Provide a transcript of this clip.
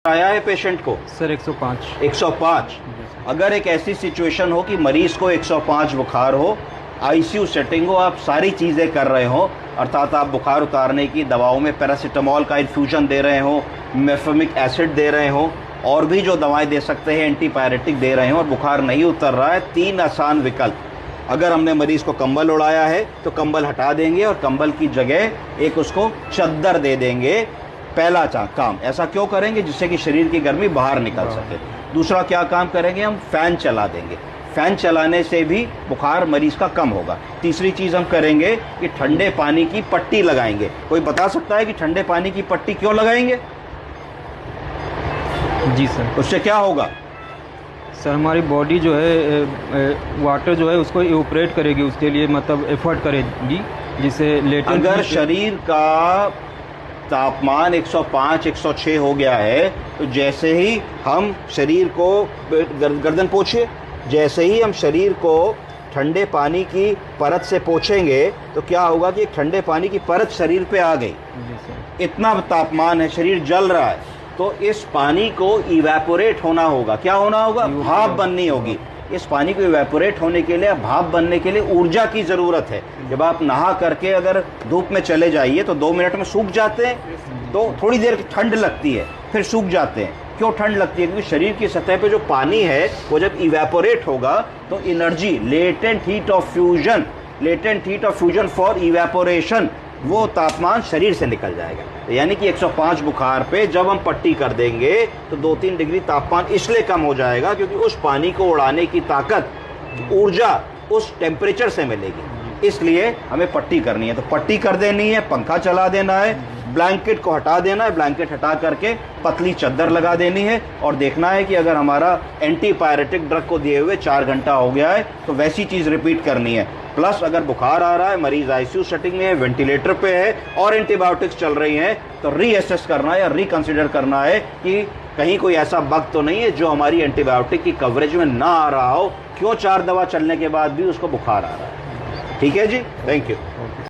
आया है पेशेंट को? सर 105। 105। अगर एक ऐसी सिचुएशन हो कि मरीज को 105 बुखार हो, आईसीयू सेटिंग हो, आप सारी चीज़ें कर रहे हो, अर्थात आप बुखार उतारने की दवाओं में पैरासीटामोल का इन्फ्यूजन दे रहे हो, मेफेमिक एसिड दे रहे हो, और भी जो दवाएं दे सकते हैं एंटीपायरेटिक दे रहे हो, और बुखार नहीं उतर रहा है, 3 आसान विकल्प। अगर हमने मरीज को कंबल उड़ाया है तो कंबल हटा देंगे और कंबल की जगह एक उसको चद्दर दे देंगे। पहला काम ऐसा क्यों करेंगे? जिससे कि शरीर की गर्मी बाहर निकल सके। दूसरा क्या काम करेंगे? हम फैन चला देंगे। फैन चलाने से भी बुखार मरीज का कम होगा। तीसरी चीज़ हम करेंगे कि ठंडे पानी की पट्टी लगाएंगे। कोई बता सकता है कि ठंडे पानी की पट्टी क्यों लगाएंगे? जी सर। उससे क्या होगा? सर हमारी बॉडी जो है वाटर जो है उसको इवोपरेट करेगी, उसके लिए मतलब एफर्ट करेगी, जिससे लेटेंट। अगर शरीर का तापमान 105 106 हो गया है तो जैसे ही हम शरीर को गर्दन पोंछिए, जैसे ही हम शरीर को ठंडे पानी की परत से पोंछेंगे तो क्या होगा कि एक ठंडे पानी की परत शरीर पे आ गई। इतना तापमान है, शरीर जल रहा है, तो इस पानी को इवेपोरेट होना होगा। क्या होना होगा? भाप बननी होगी। इस पानी को इवेपोरेट होने के लिए, भाप बनने के लिए ऊर्जा की ज़रूरत है। जब आप नहा करके अगर धूप में चले जाइए तो 2 मिनट में सूख जाते हैं, तो थोड़ी देर ठंड लगती है, फिर सूख जाते हैं। क्यों ठंड लगती है? क्योंकि शरीर की सतह पे जो पानी है वो जब इवेपोरेट होगा तो energy, latent heat of fusion for evaporation, वो तापमान शरीर से निकल जाएगा। तो यानी कि 105 बुखार पे जब हम पट्टी कर देंगे तो 2-3 डिग्री तापमान इसलिए कम हो जाएगा क्योंकि उस पानी को उड़ाने की ताकत, ऊर्जा उस टेम्परेचर से मिलेगी। इसलिए हमें पट्टी करनी है। तो पट्टी कर देनी है, पंखा चला देना है, ब्लैंकेट को हटा देना है, ब्लैंकेट हटा करके पतली चद्दर लगा देनी है, और देखना है कि अगर हमारा एंटीपायरेटिक ड्रग को दिए हुए 4 घंटा हो गया है तो वैसी चीज़ रिपीट करनी है। प्लस अगर बुखार आ रहा है, मरीज आईसीयू सेटिंग में है, वेंटिलेटर पे है और एंटीबायोटिक्स चल रही हैं, तो रीअसेस करना है या रिकंसिडर करना है कि कहीं कोई ऐसा बग तो नहीं है जो हमारी एंटीबायोटिक की कवरेज में ना आ रहा हो। क्यों 4 दवा चलने के बाद भी उसको बुखार आ रहा है। ठीक है जी, थैंक यू।